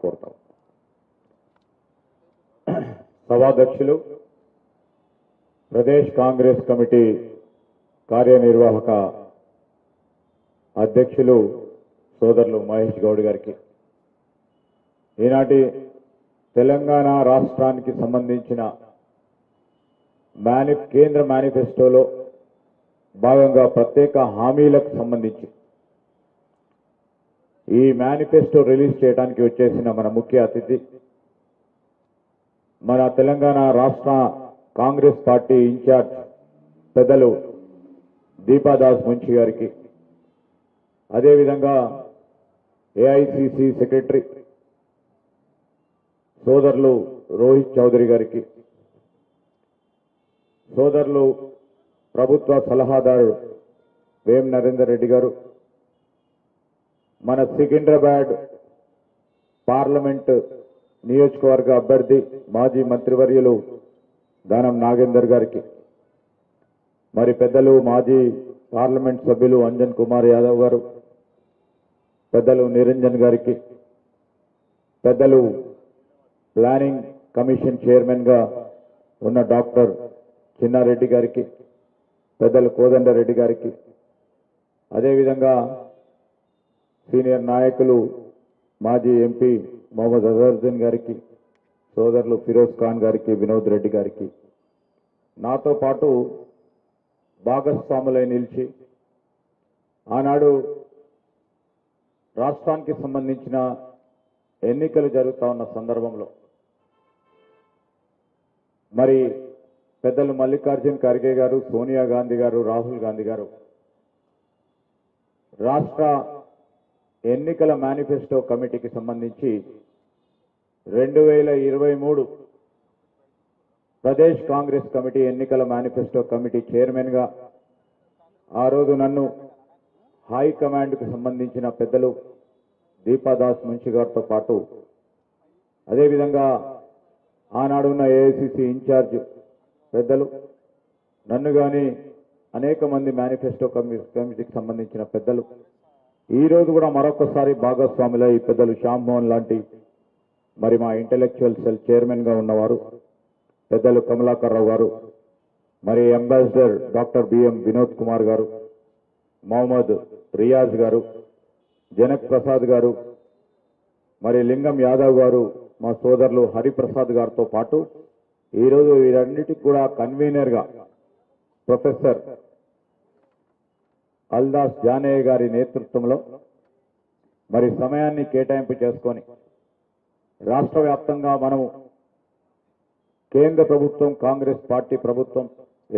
కోరుతాం. సభాధ్యక్షులు, ప్రదేశ్ కాంగ్రెస్ కమిటీ కార్యనిర్వాహక అధ్యక్షులు సోదరులు మహేష్ గౌడ్ గారికి, ఈనాటి తెలంగాణ రాష్ట్రానికి సంబంధించిన కేంద్ర మేనిఫెస్టోలో భాగంగా ప్రత్యేక హామీలకు సంబంధించి ఈ మేనిఫెస్టో రిలీజ్ చేయడానికి వచ్చేసిన మన ముఖ్య అతిథి, మన తెలంగాణ రాష్ట్ర కాంగ్రెస్ పార్టీ ఇన్ఛార్జ్ పెద్దలు దీపాదాస్ మున్షి గారికి, అదేవిధంగా ఏఐసిసి సెక్రటరీ సోదరులు రోహిత్ చౌదరి గారికి, సోదరులు ప్రభుత్వ సలహాదారు వేం నరేందర్ రెడ్డి గారు, మన సికింద్రాబాద్ పార్లమెంట్ నియోజకవర్గ అభ్యర్థి మాజీ మంత్రివర్యులు దానం నాగేందర్ గారికి, మరి పెద్దలు మాజీ పార్లమెంట్ సభ్యులు అంజన్ కుమార్ యాదవ్ గారు, పెద్దలు నిరంజన్ గారికి, పెద్దలు ప్లానింగ్ కమిషన్ చైర్మన్ గా ఉన్న డాక్టర్ చిన్నారెడ్డి గారికి, పెద్దలు కోదండరెడ్డి గారికి, అదేవిధంగా సీనియర్ నాయకులు మాజీ ఎంపీ మొహమ్మద్ అజరుద్దీన్ గారికి, సోదరులు ఫిరోజ్ ఖాన్ గారికి, వినోద్ రెడ్డి గారికి, నాతో పాటు భాగస్వాములై నిలిచి ఆనాడు రాష్ట్రానికి సంబంధించిన ఎన్నికలు జరుగుతూ ఉన్న సందర్భంలో మరి పెద్దలు మల్లికార్జున్ ఖర్గే గారు, సోనియా గాంధీ గారు, రాహుల్ గాంధీ గారు రాష్ట్ర ఎన్నికల మేనిఫెస్టో కమిటీకి సంబంధించి 2023 ప్రదేశ్ కాంగ్రెస్ కమిటీ ఎన్నికల మేనిఫెస్టో కమిటీ చైర్మన్ గా ఆ రోజు నన్ను హైకమాండ్కు సంబంధించిన పెద్దలు దీపాదాస్ మున్షి గారితో పాటు, అదేవిధంగా ఆనాడున్న ఏఐసిసి ఇన్ఛార్జ్ పెద్దలు నన్ను కానీ అనేక మంది మేనిఫెస్టో కమిటీకి సంబంధించిన పెద్దలు ఈ రోజు కూడా మరొకసారి భాగస్వాములై పెద్దలు శ్యామ్ మోహన్ లాంటి మరి మా ఇంటెలెక్చువల్ సెల్ చైర్మన్ గా ఉన్నవారు పెద్దలు కమలాకర్ రావు గారు, మరి ambassador doctor BM Vinod Kumar గారు, మహమ్మద్ రియాజ్ గారు, జనక్ ప్రసాద్ గారు, మరి లింగం యాదవ్ గారు, మా సోదరులు హరిప్రసాద్ గారితో పాటు ఈరోజు వీరన్నిటికి కూడా కన్వీనర్గా ప్రొఫెసర్ అల్దాస్ జానయ్య గారి నేతృత్వంలో మరి సమయాన్ని కేటాయింపు చేసుకొని రాష్ట్ర వ్యాప్తంగా మనము కేంద్ర ప్రభుత్వం కాంగ్రెస్ పార్టీ ప్రభుత్వం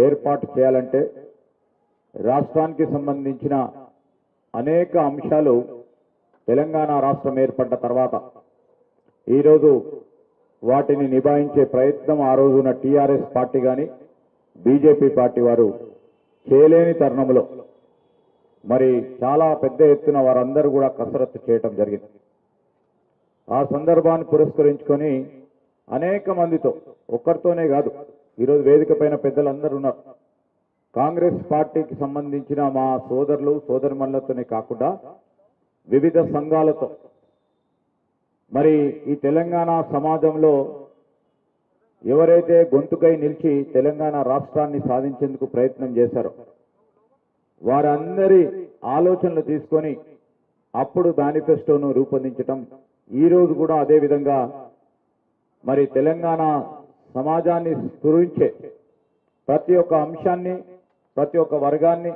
ఏర్పాటు చేయాలంటే రాష్ట్రానికి సంబంధించిన అనేక అంశాలు తెలంగాణ రాష్ట్రం ఏర్పడ్డ తర్వాత ఈరోజు వాటిని నిభాయించే ప్రయత్నం ఆ రోజున టీఆర్ఎస్ పార్టీ కానీ బీజేపీ పార్టీ వారు చేయలేని తరుణంలో మరి చాలా పెద్ద ఎత్తున వారందరూ కూడా కసరత్తు చేయటం జరిగింది. ఆ సందర్భాన్ని పురస్కరించుకొని అనేక మందితో, ఒక్కరితోనే కాదు, ఈరోజు వేదిక పైన పెద్దలందరూ ఉన్నారు, కాంగ్రెస్ పార్టీకి సంబంధించిన మా సోదరులు సోదరిమణులతోనే కాకుండా వివిధ సంఘాలతో మరి ఈ తెలంగాణ సమాజంలో ఎవరైతే గొంతుకై నిలిచి తెలంగాణ రాష్ట్రాన్ని సాధించేందుకు ప్రయత్నం చేశారో వారందరి ఆలోచనలు తీసుకొని అప్పుడు మేనిఫెస్టోను రూపొందించటం, ఈ రోజు కూడా అదేవిధంగా మరి తెలంగాణ సమాజాన్ని స్ఫురించే ప్రతి ఒక్క అంశాన్ని, ప్రతి ఒక్క వర్గాన్ని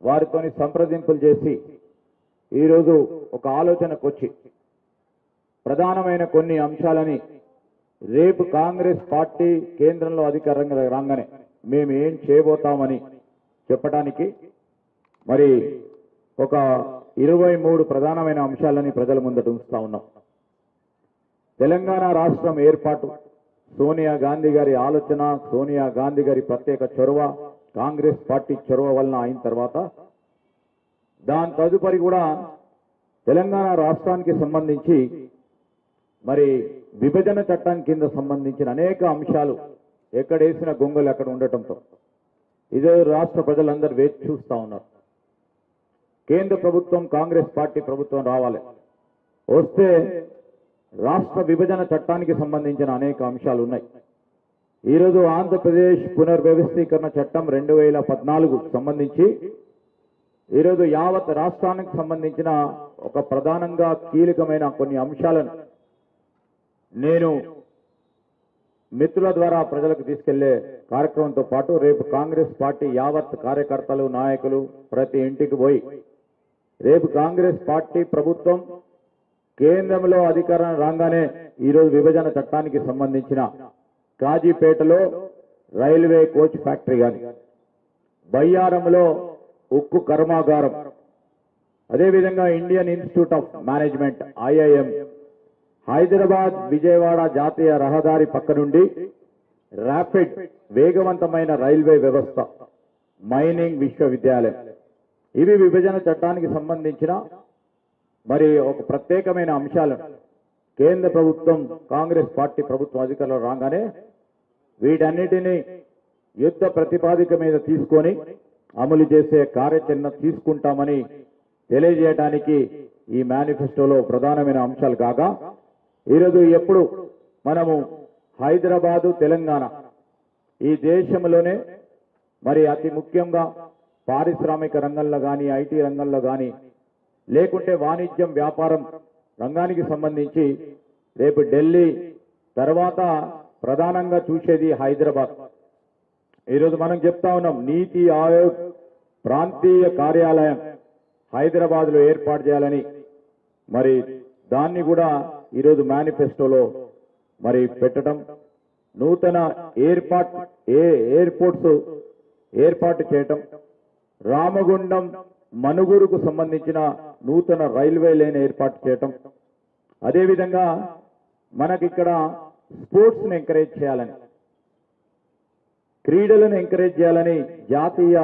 వారితోని సంప్రదింపులు చేసి ఈరోజు ఒక ఆలోచనకు వచ్చి ప్రధానమైన కొన్ని అంశాలని రేపు కాంగ్రెస్ పార్టీ కేంద్రంలో అధికారంగా రాగానే మేము ఏం చేయబోతామని చెప్పడానికి మరి ఒక 23 ప్రధానమైన అంశాలని ప్రజల ముందట ఉంచుతా ఉన్నాం. తెలంగాణ రాష్ట్రం ఏర్పాటు సోనియా గాంధీ గారి ఆలోచన, సోనియా గాంధీ గారి ప్రత్యేక చొరవ, కాంగ్రెస్ పార్టీ చొరవ వలన అయిన తర్వాత దాని తదుపరి కూడా తెలంగాణ రాష్ట్రానికి సంబంధించి మరి విభజన చట్టం కింద సంబంధించిన అనేక అంశాలు ఎక్కడేసిన గొంగలు అక్కడ ఉండటంతో ఇదే రాష్ట్ర ప్రజలందరూ వేచి చూస్తా ఉన్నారు. కేంద్ర ప్రభుత్వం కాంగ్రెస్ పార్టీ ప్రభుత్వం రావాలి, వస్తే రాష్ట్ర విభజన చట్టానికి సంబంధించిన అనేక అంశాలు ఉన్నాయి. ఈరోజు ఆంధ్రప్రదేశ్ పునర్వ్యవస్థీకరణ చట్టం 2014 సంబంధించి ఈరోజు యావత్ రాష్ట్రానికి సంబంధించిన ఒక ప్రధానంగా కీలకమైన కొన్ని అంశాలను నేను మిత్రుల ద్వారా ప్రజలకు తీసుకెళ్లే కార్యక్రమంతో పాటు రేపు కాంగ్రెస్ పార్టీ యావత్ కార్యకర్తలు నాయకులు ప్రతి ఇంటికి పోయి రేపు కాంగ్రెస్ పార్టీ ప్రభుత్వం కేంద్రంలో అధికారం రాగానే ఈరోజు విభజన చట్టానికి సంబంధించిన కాజీపేటలో రైల్వే కోచ్ ఫ్యాక్టరీ కానీ, బయ్యారంలో ఉక్కు కర్మాగారం, అదేవిధంగా Indian Institute of management IIM, Hyderabad Vijayawada జాతీయ రహదారి పక్క నుండి ర్యాపిడ్ వేగవంతమైన రైల్వే వ్యవస్థ, మైనింగ్ విశ్వవిద్యాలయం, ఇవి విభజన చట్టానికి సంబంధించిన మరి ఒక ప్రత్యేకమైన అంశాలను కేంద్ర ప్రభుత్వం కాంగ్రెస్ పార్టీ ప్రభుత్వం అధికారంలో రాగానే వీటన్నిటినీ యుద్ధ ప్రతిపాదిక మీద తీసుకొని అమలు చేసే కార్యాచరణ తీసుకుంటామని తెలియజేయడానికి ఈ మేనిఫెస్టోలో ప్రధానమైన అంశాలు కాగా, ఈరోజు ఎప్పుడు మనము హైదరాబాదు తెలంగాణ ఈ దేశంలోనే మరి అతి ముఖ్యంగా పారిశ్రామిక రంగంలో కానీ, ఐటీ రంగంలో కానీ, లేకుంటే వాణిజ్యం వ్యాపారం రంగానికి సంబంధించి రేపు ఢిల్లీ తర్వాత ప్రధానంగా చూసేది హైదరాబాద్. ఈరోజు మనం చెప్తా ఉన్నాం నీతి ఆయోగ్ ప్రాంతీయ కార్యాలయం హైదరాబాద్లో ఏర్పాటు చేయాలని, మరి దాన్ని కూడా ఈరోజు మేనిఫెస్టోలో మరి పెట్టడం, నూతన ఎయిర్పోర్ట్స్ ఏర్పాటు చేయటం, రామగుండం మనుగురుకు సంబంధించిన నూతన రైల్వే లైన్ ఏర్పాటు చేయటం, అదేవిధంగా మనకిక్కడ స్పోర్ట్స్ని ఎంకరేజ్ చేయాలని, క్రీడలను ఎంకరేజ్ చేయాలని జాతీయ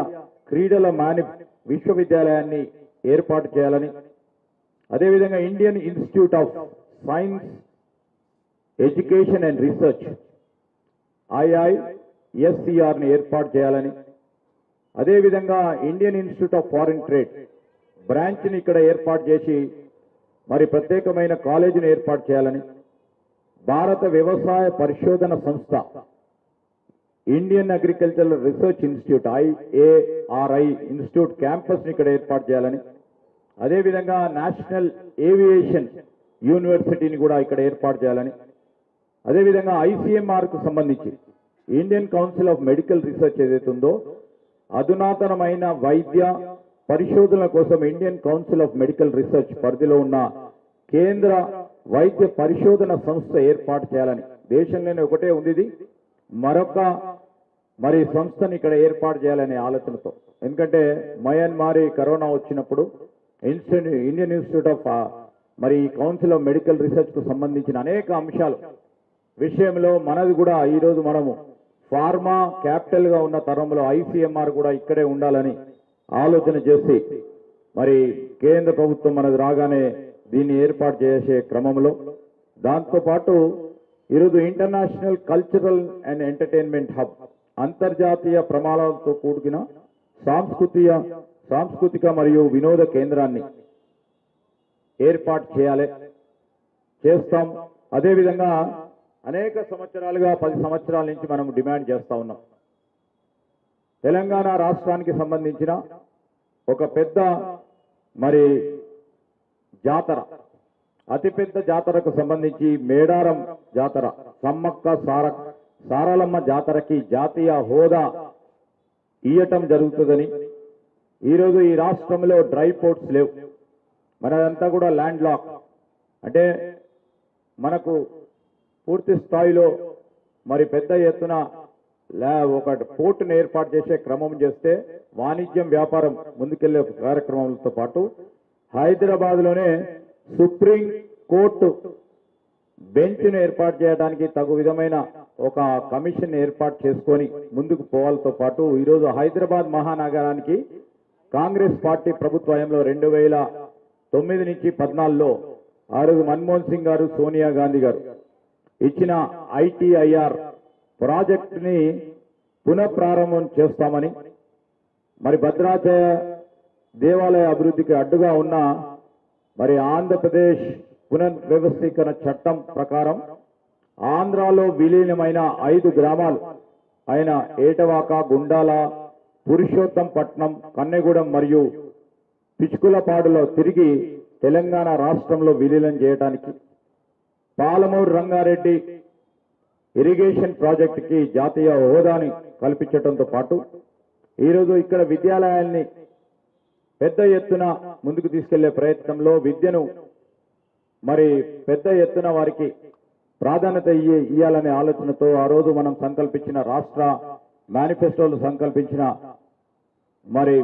క్రీడల విశ్వవిద్యాలయాన్ని ఏర్పాటు చేయాలని, అదేవిధంగా Indian Institute of Science Education and Research IISCRని ఏర్పాటు చేయాలని, అదేవిధంగా Indian Institute of Foreign Trade బ్రాంచ్ని ఇక్కడ ఏర్పాటు చేసి మరి ప్రత్యేకమైన కాలేజీని ఏర్పాటు చేయాలని, భారత వ్యవసాయ పరిశోధన సంస్థ Indian Agricultural Research Institute IARI institute క్యాంపస్ని ఇక్కడ ఏర్పాటు చేయాలని, అదేవిధంగా నేషనల్ ఏవియేషన్ యూనివర్సిటీని కూడా ఇక్కడ ఏర్పాటు చేయాలని, అదేవిధంగా ICMRకు సంబంధించి Indian council of medical research ఏదైతే ఉందో అధునాతనమైన వైద్య పరిశోధనల కోసం Indian council of medical research పరిధిలో ఉన్న కేంద్ర వైద్య పరిశోధన సంస్థ ఏర్పాటు చేయాలని, దేశంలోనే ఒకటే ఉంది ఇది, మరొక మరి సంస్థని ఇక్కడ ఏర్పాటు చేయాలనే ఆలోచనతో. ఎందుకంటే మయన్మార్ కరోనా వచ్చినప్పుడు ఇండియన్ ఇన్స్టిట్యూట్ ఆఫ్ మరి కౌన్సిల్ ఆఫ్ మెడికల్ రీసెర్చ్ కు సంబంధించిన అనేక అంశాలు విషయంలో మనది కూడా ఈరోజు మనము ఫార్మా క్యాపిటల్ గా ఉన్న తరంలో ICMR కూడా ఇక్కడే ఉండాలని ఆలోచన చేసి మరి కేంద్ర ప్రభుత్వం మనది రాగానే దీన్ని ఏర్పాటు చేసే క్రమంలో దాంతోపాటు ఈరోజు international cultural and entertainment hub అంతర్జాతీయ ప్రమాణాలతో కూడిన సాంస్కృతిక మరియు వినోద కేంద్రాన్ని ఏర్పాటు చేస్తాం. అదేవిధంగా అనేక సంవత్సరాలుగా 10 సంవత్సరాల నుంచి మనం డిమాండ్ చేస్తా ఉన్నాం. తెలంగాణ రాష్ట్రానికి సంబంధించిన ఒక పెద్ద మరి జాతర, అతిపెద్ద జాతరకు సంబంధించి మేడారం జాతర, సమ్మక్క సారలమ్మ జాతరకి జాతీయ హోదా ఇయ్యటం జరుగుతుందని, ఈరోజు ఈ రాష్ట్రంలో డ్రై పోర్ట్స్ లేవు, మనదంతా కూడా ల్యాండ్ లాక్, అంటే మనకు పూర్తి స్థాయిలో మరి పెద్ద ఎత్తున ఒక పోర్టును ఏర్పాటు చేసే క్రమం చేస్తే వాణిజ్యం వ్యాపారం ముందుకెళ్లే కార్యక్రమాలతో పాటు హైదరాబాద్లోనే సుప్రీం కోర్టు బెంచ్ను ఏర్పాటు చేయడానికి తగు విధమైన ఒక కమిషన్ ఏర్పాటు చేసుకొని ముందుకు పోవాలతో పాటు ఈరోజు హైదరాబాద్ మహానగరానికి కాంగ్రెస్ పార్టీ ప్రభుత్వంలో 2009 నుంచి 14లో ఆ రోజు మన్మోహన్ సింగ్ గారు, సోనియా గాంధీ గారు ఇచ్చిన ITIR ప్రాజెక్టుని పునఃప్రారంభం చేస్తామని, మరి భద్రాచల దేవాలయ అభివృద్ధికి అడ్డుగా ఉన్న మరి ఆంధ్రప్రదేశ్ పునర్వ్యవస్థీకరణ చట్టం ప్రకారం ఆంధ్రాలో విలీనమైన 5 గ్రామాలు అయిన ఏటవాక, గుండాల, పురుషోత్తంపట్నం, కన్నెగూడెం మరియు పిచ్కులపాడులో తిరిగి తెలంగాణ రాష్ట్రంలో విలీనం చేయడానికి పాలమూరు రంగారెడ్డి ఇరిగేషన్ ప్రాజెక్టుకి జాతీయ హోదాని కల్పించడంతో పాటు ఈరోజు ఇక్కడ విద్యాలయాల్ని పెద్ద ఎత్తున ముందుకు తీసుకెళ్లే ప్రయత్నంలో విద్యను మరి పెద్ద ఎత్తున వారికి ప్రాధాన్యత ఇవ్వాలనే ఆలోచనతో ఆ రోజు మనం సంకల్పించిన రాష్ట్ర మేనిఫెస్టోలు సంకల్పించిన మరి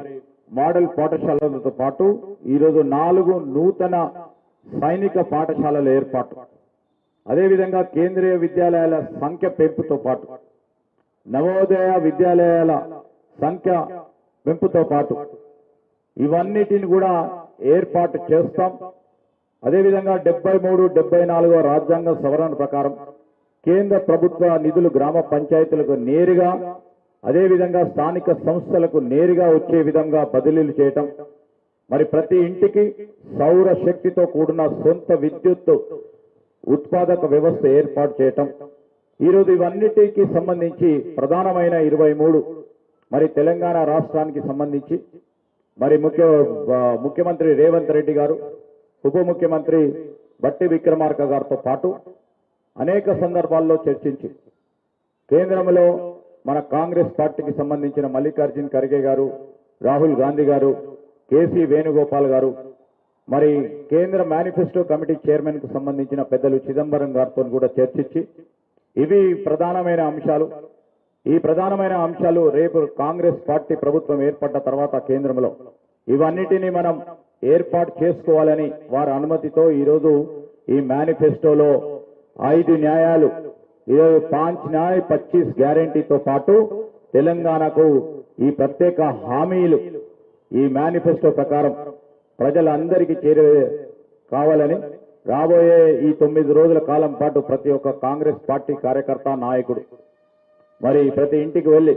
మోడల్ పాఠశాలలతో పాటు ఈరోజు 4 నూతన సైనిక పాఠశాలల ఏర్పాటు, అదేవిధంగా కేంద్రీయ విద్యాలయాల సంఖ్య పెంపుతో పాటు నవోదయ విద్యాలయాల సంఖ్య పెంపుతో పాటు ఇవన్నిటిని కూడా ఏర్పాటు చేస్తాం. అదేవిధంగా 73, 74వ రాజ్యాంగ సవరణ ప్రకారం కేంద్ర ప్రభుత్వ నిధులు గ్రామ పంచాయతీలకు నేరుగా, అదేవిధంగా స్థానిక సంస్థలకు నేరుగా వచ్చే విధంగా బదిలీలు చేయటం, మరి ప్రతి ఇంటికి సౌర శక్తితో కూడిన సొంత విద్యుత్ ఉత్పాదక వ్యవస్థ ఏర్పాటు చేయటం. ఈరోజు ఇవన్నిటికీ సంబంధించి ప్రధానమైన 23 మరి తెలంగాణ రాష్ట్రానికి సంబంధించి మరి ముఖ్యమంత్రి రేవంత్ రెడ్డి గారు, ఉప ముఖ్యమంత్రి బట్టి విక్రమార్క గారితో పాటు అనేక సందర్భాల్లో చర్చించి కేంద్రంలో మన కాంగ్రెస్ పార్టీకి సంబంధించిన మల్లికార్జున్ ఖర్గే గారు, రాహుల్ గాంధీ గారు, కేసీ వేణుగోపాల్ గారు, మరి కేంద్ర మేనిఫెస్టో కమిటీ చైర్మన్ కు సంబంధించిన పెద్దలు చిదంబరం గారితో కూడా చర్చించి ఇవి ప్రధానమైన అంశాలు. ఈ ప్రధానమైన అంశాలు రేపు కాంగ్రెస్ పార్టీ ప్రభుత్వం ఏర్పడ్డ తర్వాత కేంద్రంలో ఇవన్నిటినీ మనం ఏర్పాటు చేసుకోవాలని వారి అనుమతితో ఈరోజు ఈ మేనిఫెస్టోలో 5 న్యాయాలు, ఈరోజు 5 న్యాయ 25 గ్యారంటీతో పాటు తెలంగాణకు ఈ ప్రత్యేక హామీలు ఈ మేనిఫెస్టో ప్రకారం ప్రజలందరికీ చేరే కావాలని రాబోయే ఈ 9 రోజుల కాలం పాటు ప్రతి ఒక్క కాంగ్రెస్ పార్టీ కార్యకర్త, నాయకుడు మరి ప్రతి ఇంటికి వెళ్లి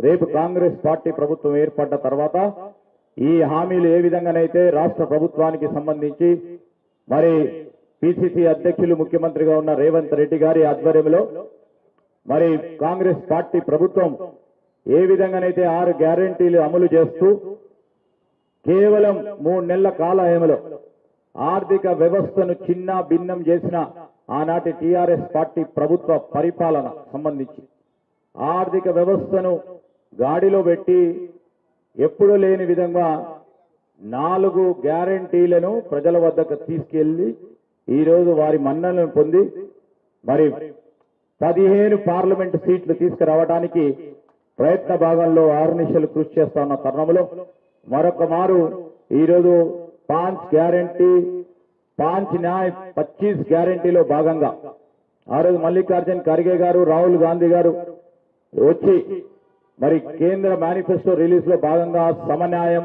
రేపు కాంగ్రెస్ పార్టీ ప్రభుత్వం ఏర్పడ్డ తర్వాత ఈ హామీలు ఏ విధంగానైతే రాష్ట్ర ప్రభుత్వానికి సంబంధించి మరి పిసిసి అధ్యక్షులు ముఖ్యమంత్రిగా ఉన్న రేవంత్ రెడ్డి గారి ఆధ్వర్యంలో మరి కాంగ్రెస్ పార్టీ ప్రభుత్వం ఏ విధంగానైతే 6 గ్యారెంటీలు అమలు చేస్తూ కేవలం 3 నెలల కాలయములో ఆర్థిక వ్యవస్థను చిన్న భిన్నం చేసిన ఆనాటి టిఆర్ఎస్ పార్టీ ప్రభుత్వ పరిపాలన సంబంధించి ఆర్థిక వ్యవస్థను గాడిలో పెట్టి ఎప్పుడూ లేని విధంగా 4 గ్యారెంటీలను ప్రజల వద్దకు తీసుకెళ్లి ఈరోజు వారి మన్నలను పొంది మరి 15 పార్లమెంటు సీట్లు తీసుకురావడానికి ప్రయత్న భాగంలో ఆర్నిశలు కృషి చేస్తా ఉన్న తరుణంలో మరొక మారు ఈరోజు 5 గ్యారెంటీ 5 న్యాయ 25 గ్యారెంటీలో భాగంగా ఆ రోజు మల్లికార్జున్ ఖర్గే గారు, రాహుల్ గాంధీ గారు వచ్చి మరి కేంద్ర మేనిఫెస్టో రిలీజ్ లో భాగంగా సమన్యాయం,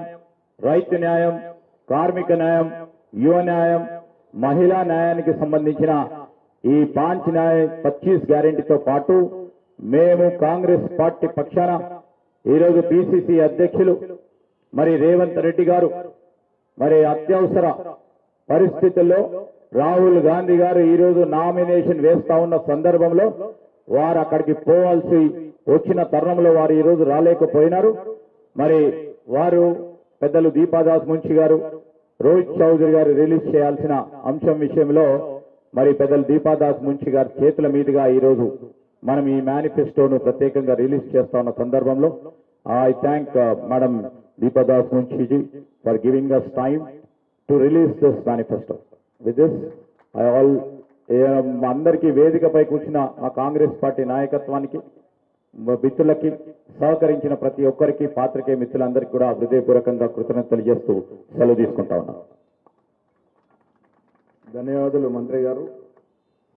రైతు న్యాయం, కార్మిక న్యాయం, యువ న్యాయం, మహిళా న్యాయానికి సంబంధించిన ఈ 5 న్యాయ 25 గ్యారెంటీతో పాటు మేము కాంగ్రెస్ పార్టీ పక్షాన ఈరోజు పిసిసి అధ్యక్షులు మరి రేవంత్ రెడ్డి గారు మరి అత్యవసర పరిస్థితుల్లో రాహుల్ గాంధీ గారు ఈరోజు నామినేషన్ వేస్తా ఉన్న సందర్భంలో వారు అక్కడికి పోవాల్సి వచ్చిన తరుణంలో వారు ఈరోజు రాలేకపోయినారు. మరి వారు పెద్దలు దీపాదాస్ మున్షి గారు, రోహిత్ చౌదరి గారు రిలీజ్ చేయాల్సిన అంశం విషయంలో మరి పెద్దలు దీపాదాస్ మున్షి గారి చేతుల మీదుగా ఈరోజు మనం ఈ మేనిఫెస్టోను ప్రత్యేకంగా రిలీజ్ చేస్తా ఉన్న సందర్భంలో I thank madam Deepa Das Munshiji for giving us time to release this manifesto. With this, అందరికీ వేదికపై కూర్చున్న మా కాంగ్రెస్ పార్టీ నాయకత్వానికి, మిత్రులకి, సహకరించిన ప్రతి ఒక్కరికి, పాత్రికేయ మిత్రులందరికీ కూడా హృదయపూర్వకంగా కృతజ్ఞతలు చేస్తూ సెలవు తీసుకుంటా ఉన్నాను. ధన్యవాదాలు మంత్రి గారు.